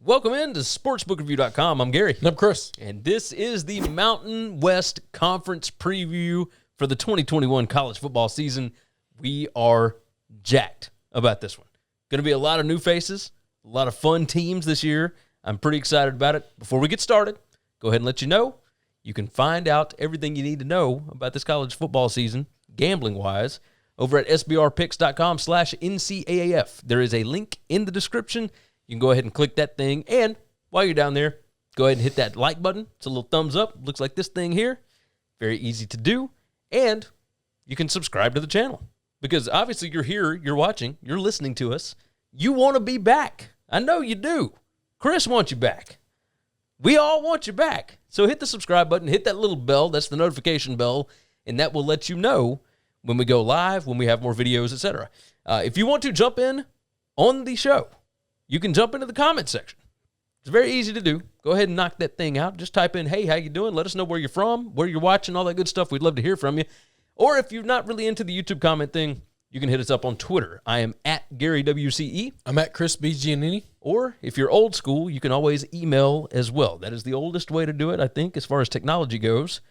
Welcome into sportsbookreview.com. I'm Gary. And I'm Chris. And this is the Mountain West Conference preview for the 2021 college football season. We are jacked about this one. Going to be a lot of new faces, a lot of fun teams this year. I'm pretty excited about it. Before we get started, go ahead and let you know, you can find out everything you need to know about this college football season, gambling-wise, over at sbrpicks.com/NCAAF. There is a link in the description. You can go ahead and click that thing, and while you're down there, go ahead and hit that like button. It's a little thumbs up. Looks like this thing here. Very easy to do, and you can subscribe to the channel because obviously you're here, you're watching, you're listening to us. You want to be back. I know you do. Chris wants you back. We all want you back. So hit the subscribe button, hit that little bell. That's the notification bell, and that will let you know when we go live, when we have more videos, etc. If you want to jump in on the show, you can jump into the comment section. It's very easy to do. Go ahead and knock that thing out. Just type in, hey, how you doing? Let us know where you're from, where you're watching, all that good stuff. We'd love to hear from you. Or if you're not really into the YouTube comment thing, you can hit us up on Twitter. I am at GaryWCE. I'm at Chris B. Giannini. Or if you're old school, you can always email as well. That is the oldest way to do it, I think, as far as technology goes.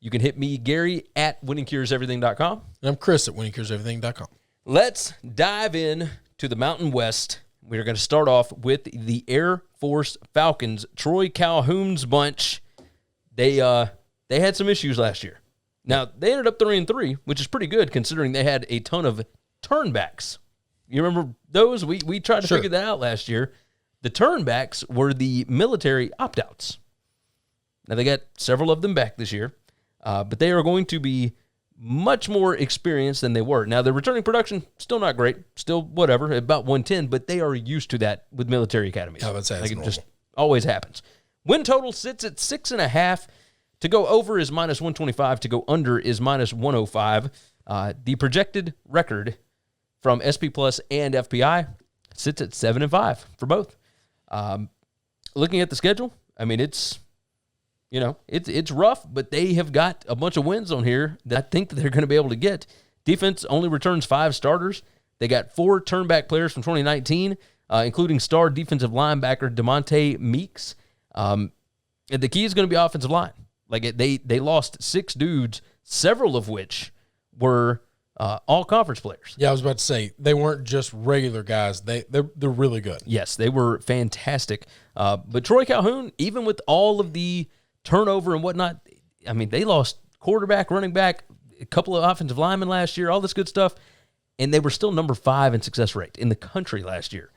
You can hit me, Gary, at winningcureseverything.com. And I'm Chris at winningcureseverything.com. Let's dive in to the Mountain West. We're going to start off with the Air Force Falcons. Troy Calhoun's bunch. They had some issues last year. Now, they ended up 3-3, which is pretty good considering they had a ton of turnbacks. You remember those? We tried to figure that out last year. The turnbacks were the military opt-outs. Now, they got several of them back this year, but they are going to be much more experienced than they were. Now, the returning production, still not great. Still whatever, about 110, but they are used to that with military academies. Oh, that's like it normal. just always happens. Win total sits at 6.5. To go over is -125. To go under is -105. The projected record from SP Plus and FPI sits at 7-5 for both. Looking at the schedule, I mean, it's rough, but they have got a bunch of wins on here that I think that they're going to be able to get. Defense only returns 5 starters. They got 4 turnback players from 2019, including star defensive linebacker DeMonte Meeks. And the key is going to be offensive line. Like they lost 6 dudes, several of which were all conference players. Yeah, I was about to say they weren't just regular guys. They're really good. Yes, they were fantastic. But Troy Calhoun, even with all of the turnover and whatnot, I mean, they lost quarterback, running back, a couple of offensive linemen last year, all this good stuff, and they were still number 5 in success rate in the country last year.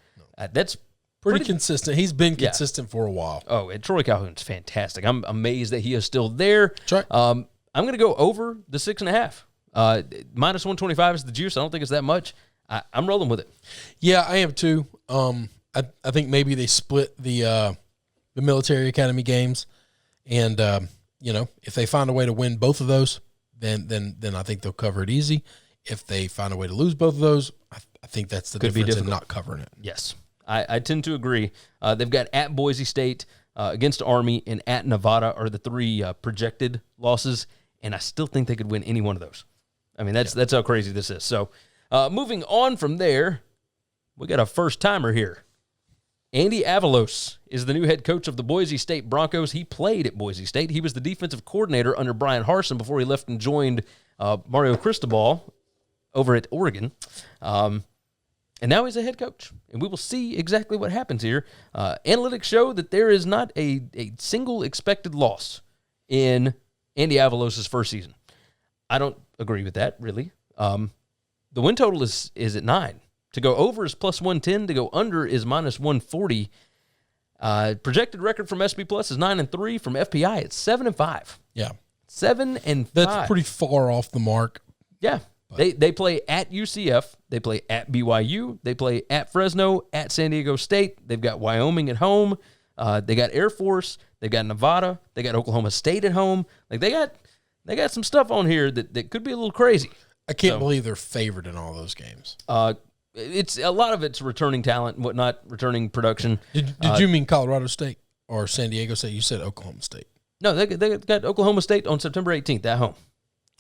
That's pretty consistent. He's been consistent for a while. Oh, and Troy Calhoun's fantastic. I'm amazed that he is still there. That's right. I'm going to go over the 6.5. -125 is the juice. I don't think it's that much. I'm rolling with it. Yeah, I am too. I think maybe they split the military academy games. And, if they find a way to win both of those, then I think they'll cover it easy. If they find a way to lose both of those, I think that's the difference in not covering it. Yes, I tend to agree. They've got at Boise State, against Army, and at Nevada are the 3 projected losses, and I still think they could win any one of those. I mean, that's how crazy this is. So, moving on from there, we got a first-timer here. Andy Avalos is the new head coach of the Boise State Broncos. He played at Boise State. He was the defensive coordinator under Brian Harsin before he left and joined Mario Cristobal over at Oregon. And now he's a head coach. And we will see exactly what happens here. Analytics show that there is not a single expected loss in Andy Avalos' first season. I don't agree with that, really. The win total is at 9. To go over is +110. To go under is -140. Projected record from SP Plus is 9-3. From FPI, it's 7-5. Yeah, 7-5. That's pretty far off the mark. Yeah, they play at UCF. They play at BYU. They play at Fresno. At San Diego State. They've got Wyoming at home. They got Air Force. They got Nevada. They got Oklahoma State at home. Like they got some stuff on here that could be a little crazy. I can't believe they're favored in all those games. It's a lot of it's returning talent and whatnot, returning production. Did you mean Colorado State or San Diego State? You said Oklahoma State. No, they got Oklahoma State on September 18th at home.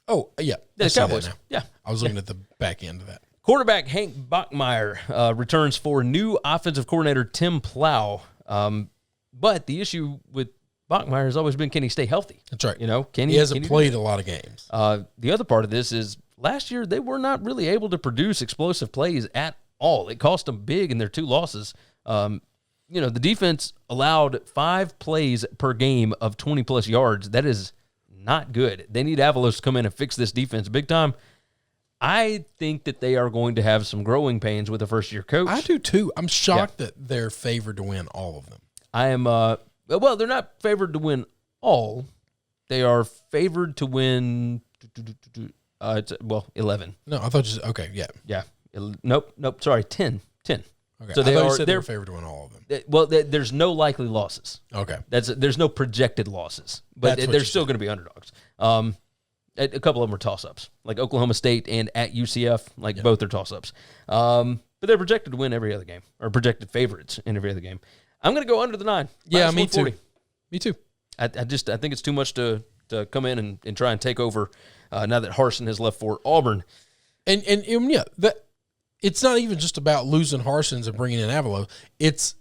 Oh, yeah. The Cowboys. Yeah. I was looking at the back end of that. Quarterback Hank Bachmeier returns for new offensive coordinator Tim Plow. But the issue with Bachmeier has always been, can he stay healthy? That's right. He hasn't played a lot of games. The other part of this is last year they were not really able to produce explosive plays at all. It cost them big in their 2 losses. The defense allowed 5 plays per game of 20-plus yards. That is not good. They need Avalos to come in and fix this defense big time. I think that they are going to have some growing pains with a first-year coach. I do, too. I'm shocked that they're favored to win all of them. I am they're not favored to win all. They are favored to win 11. No, I thought okay, yeah. Yeah. Nope, sorry, 10. Okay. So they're favored to win all of them. There's no likely losses. Okay. There's no projected losses, but they're still going to be underdogs. A couple of them are toss-ups, like Oklahoma State and at UCF, both are toss-ups. But they're projected to win every other game, or projected favorites in every other game. I'm going to go under the 9. Yeah, me too. Me too. I think it's too much to come in and try and take over now that Harsin has left for Auburn. And it's not even just about losing Harsons and bringing in Avalos. It's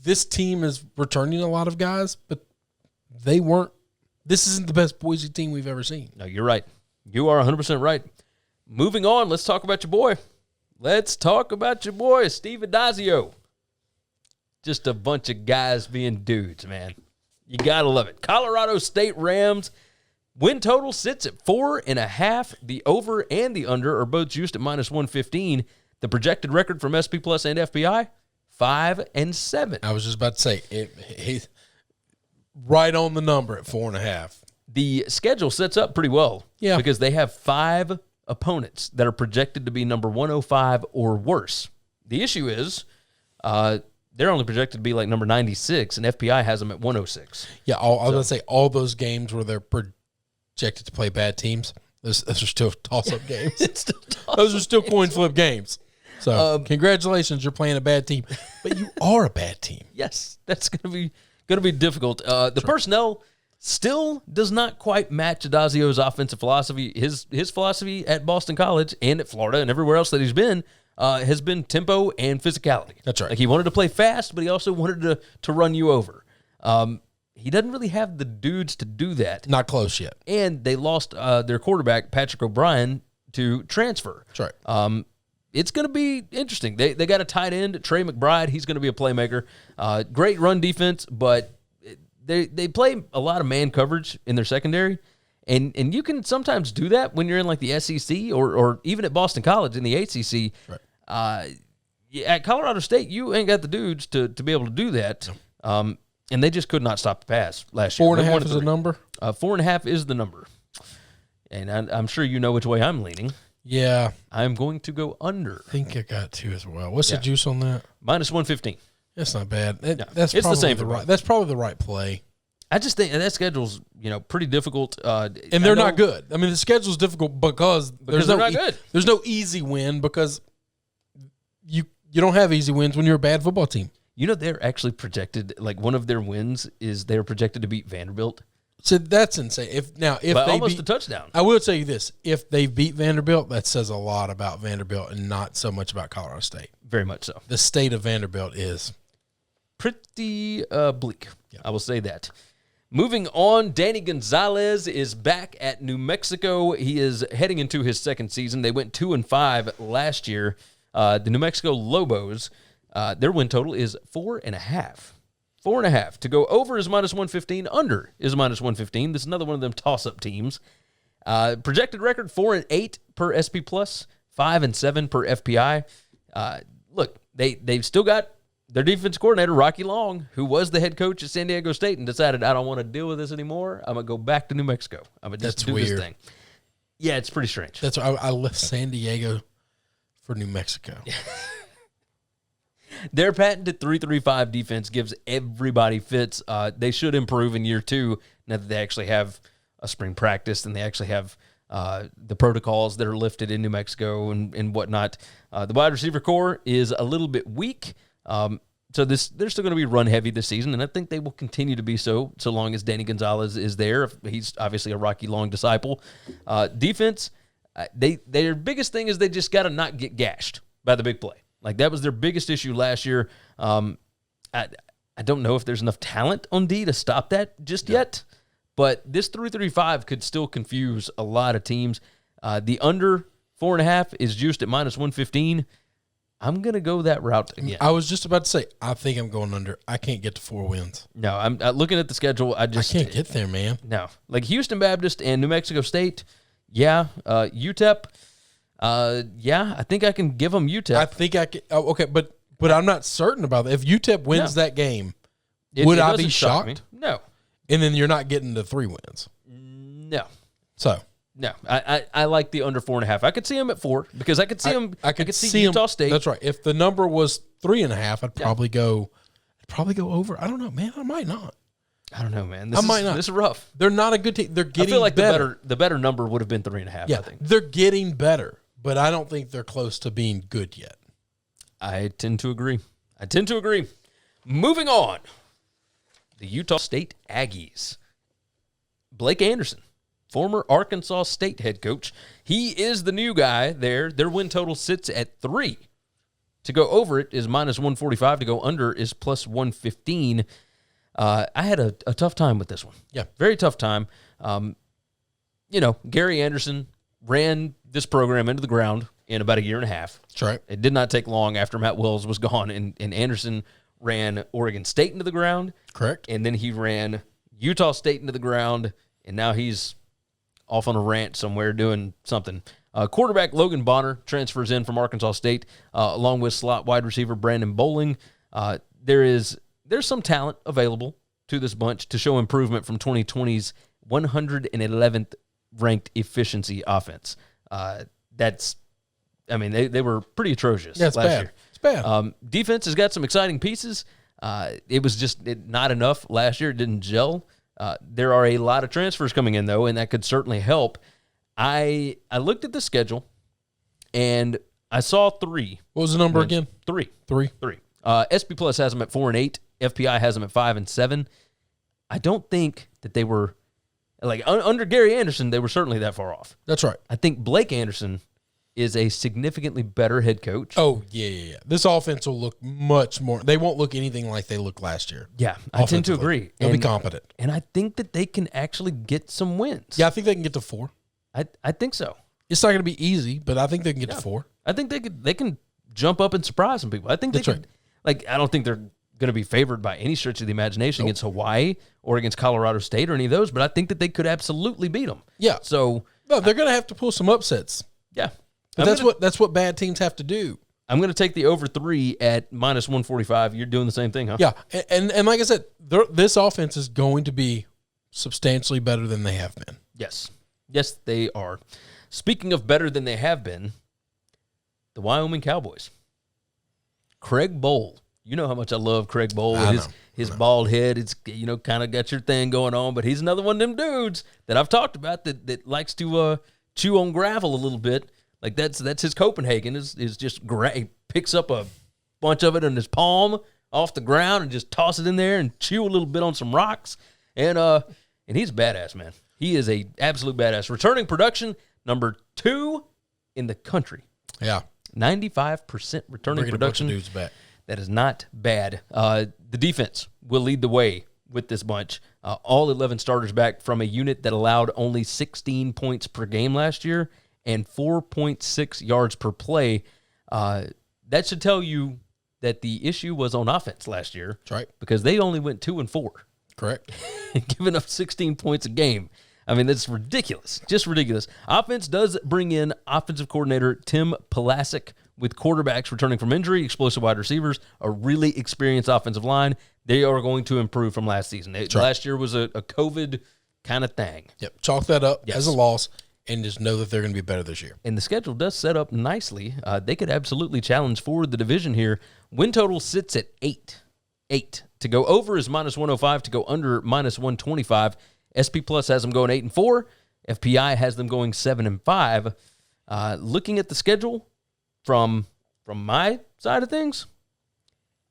this team is returning a lot of guys, but they weren't. This isn't the best Boise team we've ever seen. No, you're right. You are 100% right. Moving on, let's talk about your boy. Steve Adazio. Just a bunch of guys being dudes, man. You got to love it. Colorado State Rams. Win total sits at 4.5. The over and the under are both juiced at -115. The projected record from SP Plus and FPI, 5-7. I was just about to say, he's right on the number at 4.5. The schedule sets up pretty well. Yeah. Because they have 5 opponents that are projected to be number 105 or worse. The issue is they're only projected to be like number 96, and FPI has them at 106. Yeah, I was going to say all those games where they're projected to play bad teams, those are still toss-up games. Those are still coin flip games. So congratulations, you're playing a bad team, but you are a bad team. Yes, that's going to be difficult. The personnel still does not quite match Adazio's offensive philosophy. His philosophy at Boston College and at Florida and everywhere else that he's been has been tempo and physicality. That's right. Like he wanted to play fast, but he also wanted to run you over. He doesn't really have the dudes to do that. Not close yet. And they lost their quarterback, Patrick O'Brien, to transfer. That's right. It's going to be interesting. They got a tight end, Trey McBride. He's going to be a playmaker. Great run defense, but they play a lot of man coverage in their secondary. And you can sometimes do that when you're in like the SEC or even at Boston College in the ACC. Right. At Colorado State, you ain't got the dudes to be able to do that. No. And they just could not stop the pass last year. 4.5 is the number? 4.5 is the number. And I'm sure you know which way I'm leaning. Yeah. I'm going to go under. I think I got 2 as well. What's the juice on that? -115. That's not bad. It's the same. That's probably the right play. I just think that schedule's pretty difficult. And they're not good. I mean, the schedule's difficult because they're not good. There's no easy win because you don't have easy wins when you're a bad football team. They're actually projected, like one of their wins is they're projected to beat Vanderbilt. So that's insane. If they almost a touchdown. I will tell you this. If they beat Vanderbilt, that says a lot about Vanderbilt and not so much about Colorado State. Very much so. The state of Vanderbilt is pretty bleak. Yeah. I will say that. Moving on, Danny Gonzalez is back at New Mexico. He is heading into his second season. They went 2-5 last year. The New Mexico Lobos, their win total is 4.5. 4.5. To go over is -115. Under is -115. This is another one of them toss-up teams. Projected record 4-8 per SP Plus, 5-7 per FPI. Look, they've still got their defense coordinator, Rocky Long, who was the head coach at San Diego State and decided, I don't want to deal with this anymore. I'm going to go back to New Mexico. I'm going to just do weird. This thing. Yeah, it's pretty strange. That's why I left San Diego for New Mexico. Their patented 3-3-5 defense gives everybody fits. They should improve in year 2 now that they actually have a spring practice and they actually have the protocols that are lifted in New Mexico and whatnot. The wide receiver core is a little bit weak. So they're still going to be run heavy this season, and I think they will continue to be so long as Danny Gonzalez is there. He's obviously a Rocky Long disciple. Defense, their biggest thing is they just got to not get gashed by the big play. Like that was their biggest issue last year. I don't know if there's enough talent on D to stop that just yet, but this 335 could still confuse a lot of teams. The under 4.5 is juiced at -115. I'm going to go that route again. I was just about to say, I think I'm going under. I can't get to 4 wins. No, I'm looking at the schedule. I can't get there, man. No. Like Houston Baptist and New Mexico State, yeah. UTEP, yeah, I think I can give them UTEP. I think I can. Oh, okay, but I'm not certain about that. If UTEP wins that game, would I be shocked? No. And then you're not getting the 3 wins. No. So. No, I like the under 4.5. I could see them at 4 because I could see them. I could see Utah State. That's right. If the number was 3.5, I'd probably go. Over. I don't know, man. I might not. I don't know, man. Might not. This is rough. They're not a good team. They're getting. I feel like better. the better number would have been 3.5. Yeah, I think they're getting better, but I don't think they're close to being good yet. I tend to agree. Moving on, the Utah State Aggies. Blake Anderson, former Arkansas State head coach. He is the new guy there. Their win total sits at 3. To go over it is -145. To go under is +115. I had a tough time with this one. Yeah. Very tough time. Gary Anderson ran this program into the ground in about a year and a half. That's right. It did not take long after Matt Wells was gone, and Anderson ran Oregon State into the ground. Correct. And then he ran Utah State into the ground, and now he's off on a rant somewhere doing something. Quarterback Logan Bonner transfers in from Arkansas State, along with slot wide receiver Brandon Bowling. There's some talent available to this bunch to show improvement from 2020's 111th ranked efficiency offense. They were pretty atrocious last year. It's bad. Defense has got some exciting pieces. It was just not enough last year. It didn't gel. There are a lot of transfers coming in, though, and that could certainly help. I looked at the schedule, and I saw 3. What was the number again? 3. 3. SP Plus has them at 4 and 8. FPI has them at 5 and 7. I don't think that they were under Gary Anderson. They were certainly that far off. That's right. I think Blake Anderson is a significantly better head coach. Oh, yeah. This offense will look much more. They won't look anything like they looked last year. Yeah, I tend to agree. They'll be competent. And I think that they can actually get some wins. Yeah, I think they can get to 4. I think so. It's not going to be easy, but I think they can get to 4. I think they can jump up and surprise some people. I think That's they can. Right. I don't think they're going to be favored by any stretch of the imagination against Hawaii or against Colorado State or any of those, but I think that they could absolutely beat them. Yeah. So no, they're going to have to pull some upsets. Yeah. But that's what bad teams have to do. I'm going to take the over 3 at -145. You're doing the same thing, huh? Yeah. And like I said, this offense is going to be substantially better than they have been. Yes. Yes, they are. Speaking of better than they have been, the Wyoming Cowboys. Craig Bowl. You know how much I love Craig Bowl with his bald head. It's, kind of got your thing going on, but he's another one of them dudes that I've talked about that likes to chew on gravel a little bit. Like that's his Copenhagen is just he picks up a bunch of it in his palm off the ground and just toss it in there and chew a little bit on some rocks. And he's a badass, man. He is a absolute badass. Returning production number 2 in the country. Yeah. 95% returning production. A bunch of dudes back. That is not bad. The defense will lead the way with this bunch. All 11 starters back from a unit that allowed only 16 points per game last year and 4.6 yards per play. That should tell you that the issue was on offense last year. That's right. Because they only went 2 and 4. Correct. Giving up 16 points a game. I mean, that's ridiculous. Just ridiculous. Offense does bring in offensive coordinator Tim Pulasic with quarterbacks returning from injury, explosive wide receivers, a really experienced offensive line. They are going to improve from last season. Last year was a COVID kind of thing. Yep. Chalk that up as a loss and just know that they're going to be better this year. And the schedule does set up nicely. They could absolutely challenge for the division here. Win total sits at 8. 8. To go over is -105. To go under, -125. SP Plus has them going 8 and 4. FPI has them going 7 and 5. Looking at the schedule from my side of things,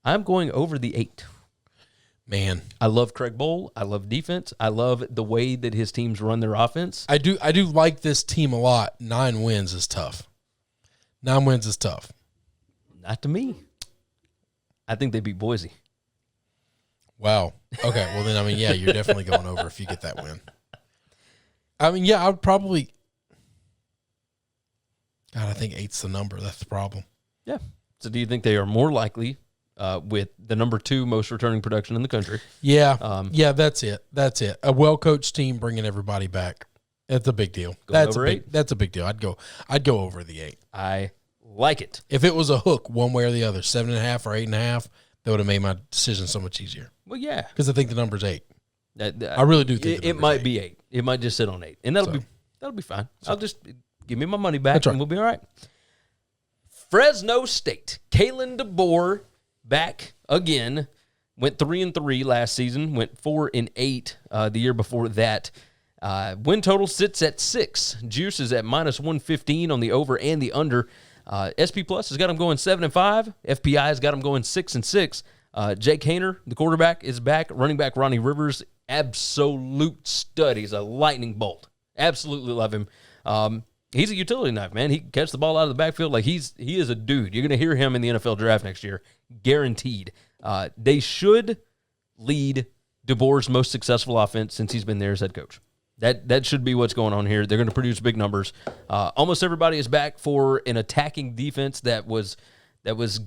I'm going over the 8. Man, I love Craig Bowl. I love defense. I love the way that his teams run their offense. I do like this team a lot. 9 wins is tough. 9 wins is tough. Not to me. I think they beat Boise. Wow. Okay. Well, then, I mean, yeah, you're definitely going over if you get that win. I mean, yeah, I would probably. God, I think 8's the number. That's the problem. Yeah. So do you think they are more likely with the number 2 most returning production in the country? Yeah. Yeah, that's it. That's it. A well-coached team bringing everybody back. That's a big deal. That's a big deal. I'd go over the 8. I like it. If it was a hook one way or the other, 7.5 or 8.5, that would have made my decision so much easier. Well, yeah. Because I think the number's 8. I really do think it might be 8. It might just sit on 8. And that'll be fine. I'll just give me my money back and we'll be all right. Fresno State. Kalen DeBoer back again. Went 3-3 last season. Went 4-8 the year before that. Win total sits at 6. Juice is at -115 on the over and the under. SP Plus has got them going 7-5. FPI has got them going 6-6. Jake Haener, the quarterback, is back. Running back Ronnie Rivers, absolute stud. He's a lightning bolt. Absolutely love him. He's a utility knife, man. He can catch the ball out of the backfield. Like he is a dude. You're going to hear him in the NFL draft next year, guaranteed. They should lead DeBoer's most successful offense since he's been there as head coach. That should be what's going on here. They're going to produce big numbers. Almost everybody is back for an attacking defense that was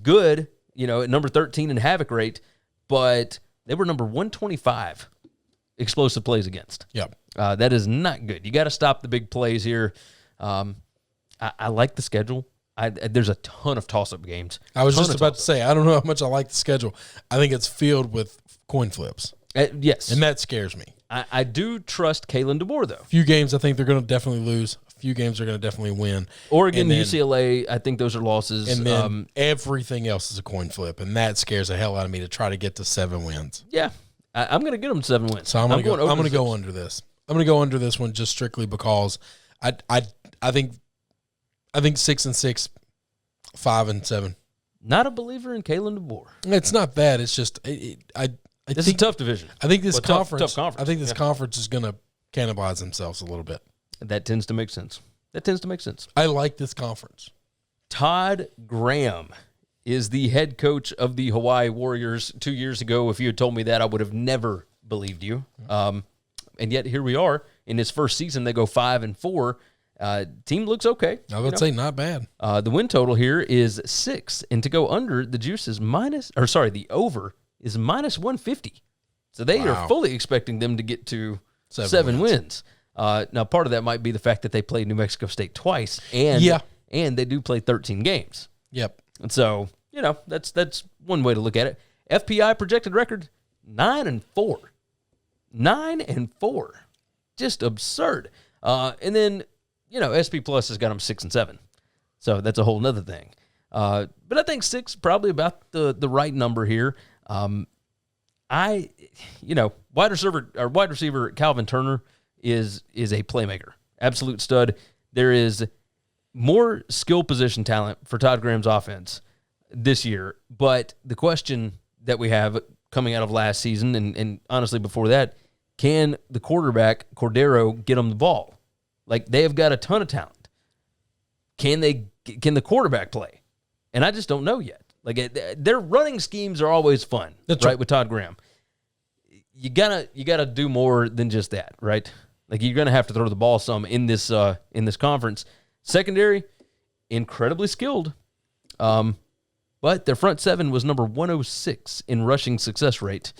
good, at number 13 in havoc rate, but they were number 125 explosive plays against. Yep. That is not good. You got to stop the big plays here. I like the schedule. There's a ton of toss-up games. I was just about to say, I don't know how much I like the schedule. I think it's filled with coin flips. Yes. And that scares me. I do trust Kalen DeBoer, though. A few games I think they're going to definitely lose. A few games they're going to definitely win. Oregon, UCLA, I think those are losses. And then everything else is a coin flip, and that scares the hell out of me to try to get to 7 wins. Yeah. I'm going to get them 7 wins. So I'm going to go under this. I'm going to go under this one just strictly because I think 6-6, 5-7. Not a believer in Kalen DeBoer. It's not bad. It's just This is a tough division. I think this conference. Tough conference. I think this conference is going to cannibalize themselves a little bit. That tends to make sense. I like this conference. Todd Graham is the head coach of the Hawaii Warriors. 2 years ago, if you had told me that, I would have never believed you. And yet here we are. In his first season, they go 5-4. Team looks okay. I would say not bad. The win total here is 6, and to go under, the juice is the over is -150. So they are fully expecting them to get to 7 wins. Now, part of that might be the fact that they played New Mexico State twice, and they do play 13 games. Yep. And so, that's one way to look at it. FPI projected record 9-4. 9-4. Just absurd. And then, SP Plus has got them 6-7. So that's a whole nother thing. But I think 6 probably about the right number here. Wide receiver Calvin Turner is a playmaker. Absolute stud. There is more skill position talent for Todd Graham's offense this year. But the question that we have coming out of last season and honestly before that, can the quarterback, Cordero, get him the ball? Like, they have got a ton of talent. Can the quarterback play? And I just don't know yet. Like, their running schemes are always fun, right? With Todd Graham. You gotta do more than just that, right? Like, you're gonna have to throw the ball some in this conference. Secondary, incredibly skilled. But their front 7 was number 106 in rushing success rate.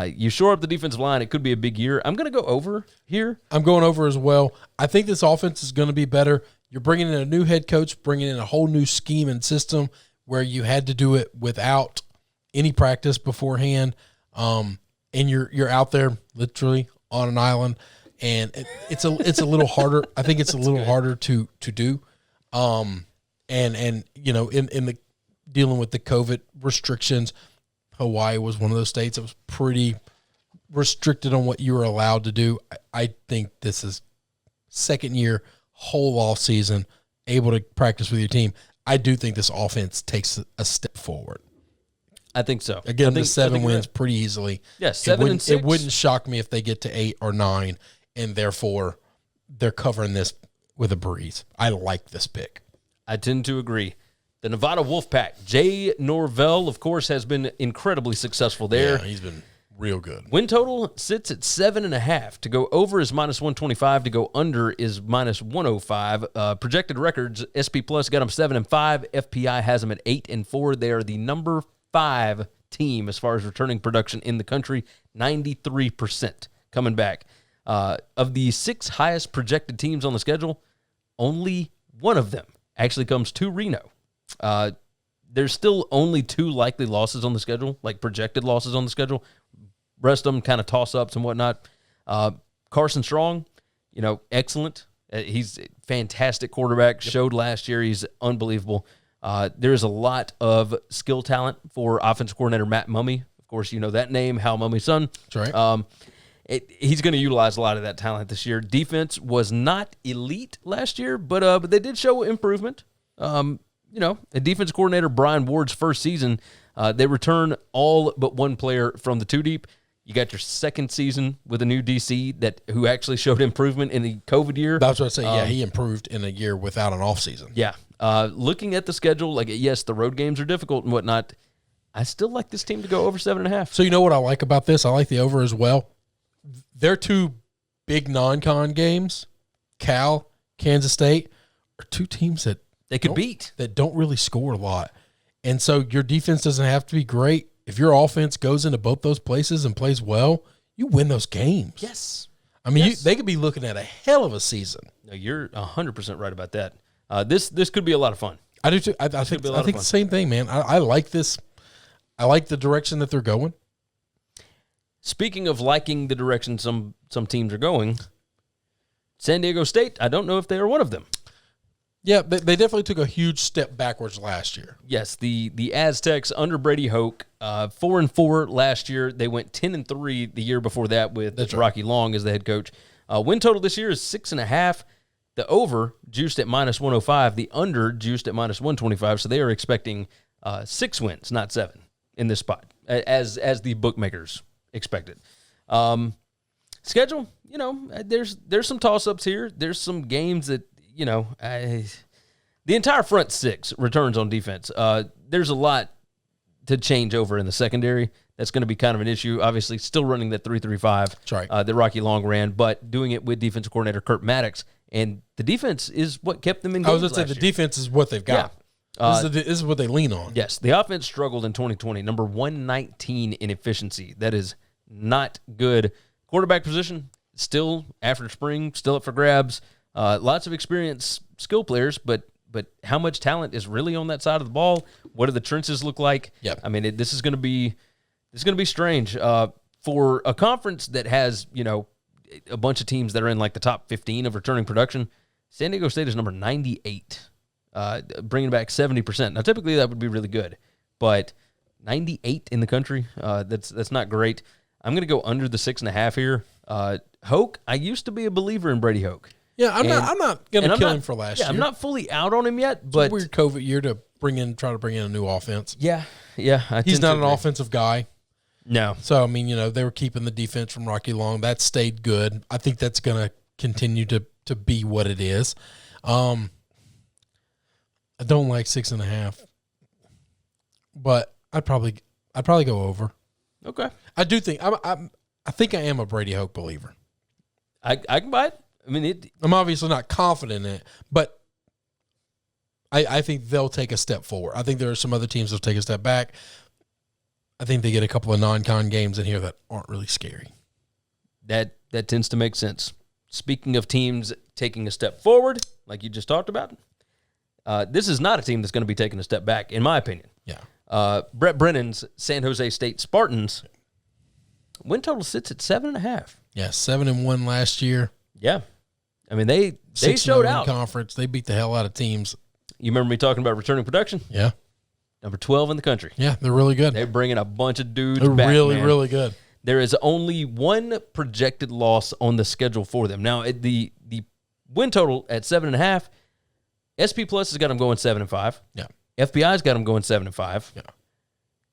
You shore up the defensive line, it could be a big year. I'm going to go over here. I'm going over as well. I think this offense is going to be better. You're bringing in a new head coach, bringing in a whole new scheme and system where you had to do it without any practice beforehand. And you're out there literally on an island, and it's a little harder. I think it's a little harder to do. In the dealing with the COVID restrictions, Hawaii was one of those states that was pretty restricted on what you were allowed to do. I think this is second year, whole off season, able to practice with your team. I do think this offense takes a step forward. I think so. Again, the 7 wins pretty easily. Yeah, 7-6. It wouldn't shock me if they get to 8 or 9, and therefore they're covering this with a breeze. I like this pick. I tend to agree. The Nevada Wolfpack, Jay Norvell, of course, has been incredibly successful there. Yeah, he's been real good. Win total sits at 7.5. To go over is -125. To go under is -105. Projected records: SP Plus got them 7-5. FPI has them at 8-4. They are the number 5 team as far as returning production in the country. 93% coming back. Of the 6 highest projected teams on the schedule, only one of them actually comes to Reno. There's still only 2 likely losses on the schedule, like projected losses on the schedule. Rest of them kind of toss-ups and whatnot. Carson Strong, excellent. He's a fantastic quarterback. Yep. Showed last year he's unbelievable. There's a lot of skill talent for offensive coordinator Matt Mumme. Of course, you know that name, Hal Mumme's son. That's right. He's going to utilize a lot of that talent this year. Defense was not elite last year, but they did show improvement. A defense coordinator, Brian Ward's first season, they return all but one player from the 2 deep. You got your second season with a new DC who actually showed improvement in the COVID year. That's what I say. Yeah, he improved in a year without an off season. Yeah. Looking at the schedule, yes, the road games are difficult and whatnot. I still like this team to go over 7.5. So you know what I like about this? I like the over as well. Their 2 big non-con games, Cal, Kansas State, are 2 teams that they could beat. That don't really score a lot. And so your defense doesn't have to be great. If your offense goes into both those places and plays well, you win those games. Yes. I mean, they could be looking at a hell of a season. No, you're 100% right about that. This could be a lot of fun. I do too. I think the same thing, man. I like this. I like the direction that they're going. Speaking of liking the direction some teams are going, San Diego State, I don't know if they are one of them. Yeah, they definitely took a huge step backwards last year. Yes, the Aztecs under Brady Hoke, 4-4 last year. They went 10-3 the year before that with Rocky Long as the head coach. Win total this year is 6.5. The over juiced at -105. The under juiced at -125. So they are expecting 6 wins, not 7, in this spot, as the bookmakers expected. Schedule, there's some toss-ups here. There's some games that, the entire front 6 returns on defense. There's a lot to change over in the secondary. That's going to be kind of an issue. Obviously, still running that 3-3-5 That's right. that Rocky Long ran, but doing it with defensive coordinator Kurt Maddox. And the defense is what kept them in games. I was going to say the defense is what they've got. Yeah. This is what they lean on. Yes, the offense struggled in 2020, number 119 in efficiency. That is not good. Quarterback position, still after spring, still up for grabs. Lots of experienced skill players, but how much talent is really on that side of the ball? What do the trenches look like? Yep. I mean, this is going to be strange for a conference that has a bunch of teams that are in like the top 15 of returning production. San Diego State is number 98, bringing back 70%. Now, typically that would be really good, but 98 in the country, that's not great. I'm going to go under the 6.5 here. Hoke, I used to be a believer in Brady Hoke. Yeah, I'm not going to kill him for last year. I'm not fully out on him yet, but it's a weird COVID year to try to bring in a new offense. Yeah. He's not an offensive guy. No. So I mean, they were keeping the defense from Rocky Long. That stayed good. I think that's going to continue to be what it is. I don't like 6.5, but I'd probably go over. Okay. I do think I think I am a Brady Hoke believer. I can buy it. I mean, I'm obviously not confident in it, but I think they'll take a step forward. I think there are some other teams that'll take a step back. I think they get a couple of non-con games in here that aren't really scary. That tends to make sense. Speaking of teams taking a step forward, like you just talked about, this is not a team that's going to be taking a step back, in my opinion. Yeah. Brett Brennan's San Jose State Spartans, win total sits at 7.5. Yeah, 7-1 last year. Yeah. I mean, they showed out. Conference. They beat the hell out of teams. You remember me talking about returning production? Yeah. Number 12 in the country. Yeah, they're really good. They're bringing a bunch of dudes they're back, really, man. really good. There is only one projected loss on the schedule for them. Now, the win total at 7.5, SP Plus has got them going 7-5. Yeah. FBI's got them going 7-5. Yeah.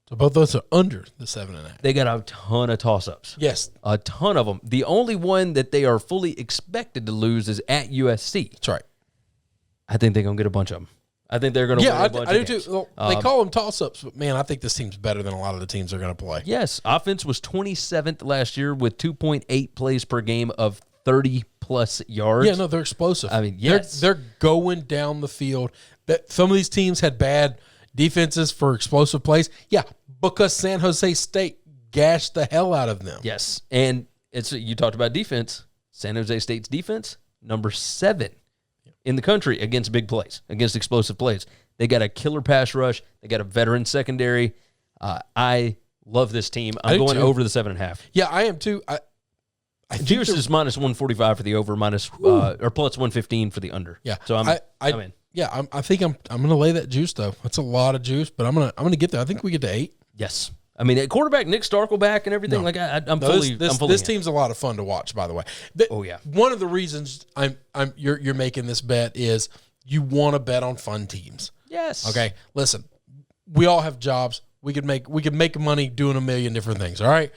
So both those are under the 7.5. They got a ton of toss-ups. Yes. A ton of them. The only one that they are fully expected to lose is at USC. That's right. I think they're going to get a bunch of them. I think they're going to win a bunch I do of games. too. Well, they call them toss-ups, but, man, I think this team's better than a lot of the teams they're going to play. Yes. Offense was 27th last year with 2.8 plays per game of 30-plus yards. Yeah, no, they're explosive. I mean, yes. They're going down the field. Some of these teams had bad defenses for explosive plays. Yeah, because San Jose State gashed the hell out of them. Yes. And you talked about defense. San Jose State's defense, number 7 in the country against big plays, against explosive plays. They got a killer pass rush. They got a veteran secondary. I love this team. I'm going over the 7.5. Yeah, I am too. I Juice is minus 145 for the over, or plus 115 for the under. Yeah, so I'm in. Yeah, I think I'm going to lay that juice though. That's a lot of juice, but I'm gonna get there. I think we get to 8. Yes. I mean, at quarterback, Nick Starkelback and everything. No. I'm fully. This team's a lot of fun to watch. By the way, one of the reasons you're making this bet is you want to bet on fun teams. Yes. Okay. Listen, we all have jobs. We could make money doing a million different things. All right.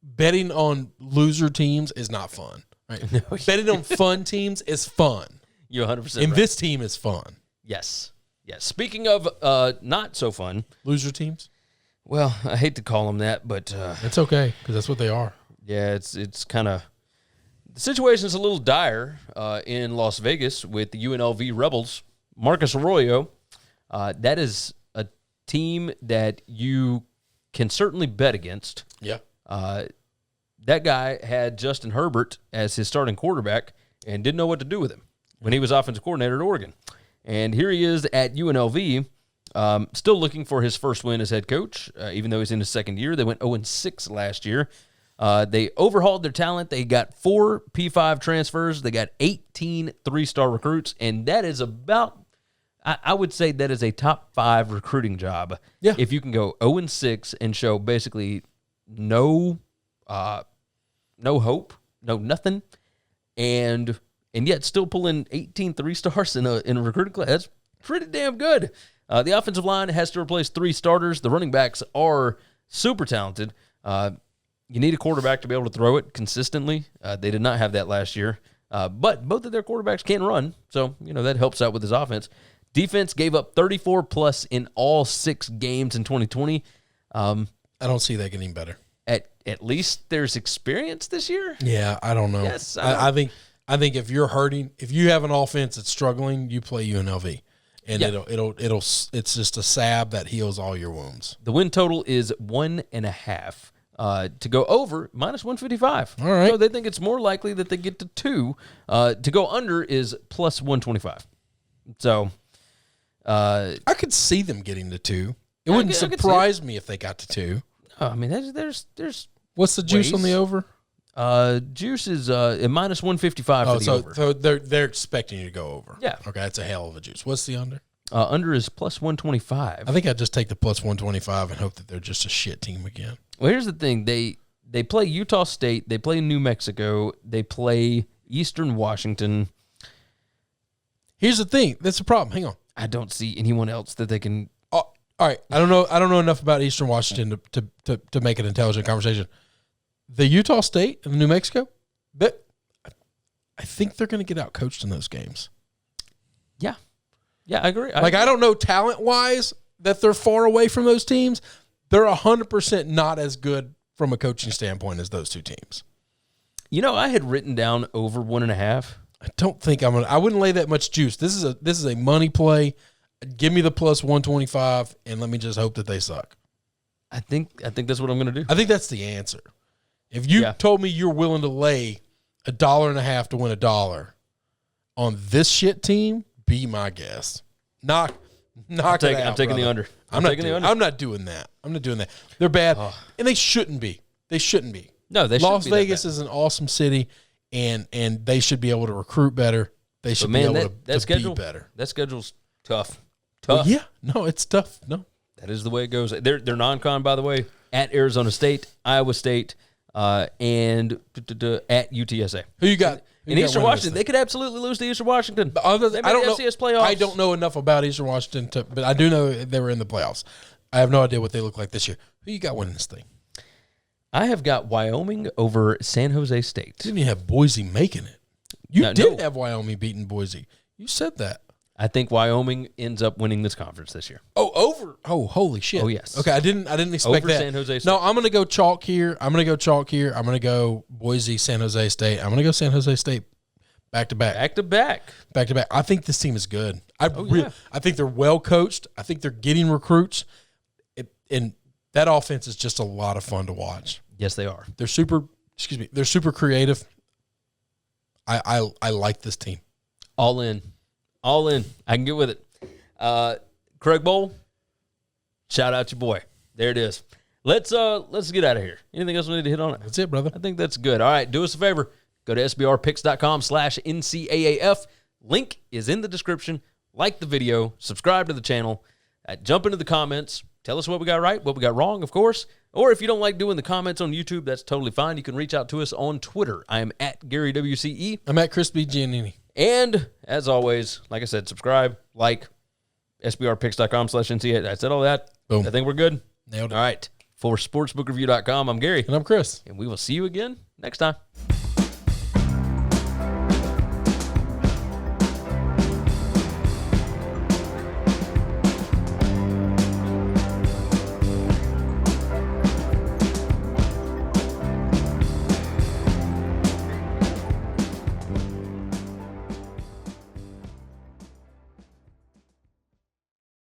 Betting on loser teams is not fun. Right. No. Betting on fun teams is fun. You're 100%. And this team is fun. Yes. Yes. Speaking of not so fun, loser teams. Well, I hate to call them that, but it's okay because that's what they are. Yeah, it's kind of the situation is a little dire in Las Vegas with the UNLV Rebels. Marcus Arroyo, that is a team that you can certainly bet against. Yeah, that guy had Justin Herbert as his starting quarterback and didn't know what to do with him when he was offensive coordinator at Oregon, and here he is at UNLV. Still looking for his first win as head coach, even though he's in his second year. They went 0-6 last year. They overhauled their talent. They got 4 P5 transfers. They got 18 3-star recruits, and that is about, I would say that is a top 5 recruiting job. Yeah. If you can go 0-6 and show basically no hope, no nothing, and yet still pull in 18 3-stars in a recruiting class, that's pretty damn good. The offensive line has to replace 3 starters. The running backs are super talented. You need a quarterback to be able to throw it consistently. They did not have that last year. But both of their quarterbacks can run, so that helps out with his offense. Defense gave up 34-plus in all 6 games in 2020. I don't see that getting better. At least there's experience this year? Yeah, I don't know. Yes, I think if you're hurting, if you have an offense that's struggling, you play UNLV. And it's just a salve that heals all your wounds. The win total is 1.5. To go over, minus 155. All right. So they think it's more likely that they get to 2. To go under is plus 125. So I could see them getting to 2. It wouldn't surprise me if they got to 2. I mean, there's what's the juice on the over? Juice is minus 155 for the over. So they're expecting you to go over. Yeah. Okay, that's a hell of a juice. What's the under? Under is plus 125. I think I'd just take the plus 125 and hope that they're just a shit team again. Well, here's the thing. They play Utah State. They play New Mexico. They play Eastern Washington. Here's the thing. That's the problem. Hang on. I don't see anyone else that they can. All right. I don't know enough about Eastern Washington to make an intelligent conversation. The Utah State and the New Mexico, I think they're going to get out coached in those games. Yeah. Yeah, I agree. I don't know talent-wise that they're far away from those teams. They're 100% not as good from a coaching standpoint as those two teams. I had written down over 1.5. I don't think I wouldn't lay that much juice. This is a money play. Give me the plus 125, and let me just hope that they suck. I think that's what I'm going to do. I think that's the answer. If you told me you're willing to lay $1.50 to win $1 on this shit team, be my guest. Knock it out. I'm taking the under. I'm not doing that. They're bad, and they shouldn't be. No, they shouldn't. Las Vegas is an awesome city, and they should be able to recruit better. They should be able to be better. That schedule's tough. Well, yeah, no, it's tough. No, that is the way it goes. They're non-con, by the way, at Arizona State, Iowa State, and at UTSA. Who you got? In Eastern Washington, they could absolutely lose to Eastern Washington. I don't know. FCS playoffs. I don't know enough about Eastern Washington, but I do know they were in the playoffs. I have no idea what they look like this year. Who you got winning this thing? I have got Wyoming over San Jose State. Didn't you have Boise making it? You did have Wyoming beating Boise. You said that. I think Wyoming ends up winning this conference this year. Oh, over. Oh, holy shit. Oh, yes. Okay, I didn't expect Over that. San Jose State. No, I'm going to go chalk here. I'm going to go Boise, San Jose State. I'm going to go San Jose State back to back. Back to back. I think this team is good. I yeah. think they're well coached. I think they're getting recruits. And that offense is just a lot of fun to watch. Yes, they are. They're super creative. I like this team. All in. I can get with it. Craig Bowl, shout out your boy. There it is. Let's get out of here. Anything else we need to hit on it? That's it, brother. I think that's good. All right, do us a favor. Go to sbrpicks.com/NCAAF. Link is in the description. Like the video. Subscribe to the channel. Jump into the comments. Tell us what we got right, what we got wrong, of course. Or if you don't like doing the comments on YouTube, that's totally fine. You can reach out to us on Twitter. I am at Gary WCE. I'm at Chris B. Giannini. And as always, like I said, subscribe, like, sbrpicks.com/NCAA. I said all that. Boom. I think we're good. Nailed it. All right. For sportsbookreview.com, I'm Gary. And I'm Chris. And we will see you again next time.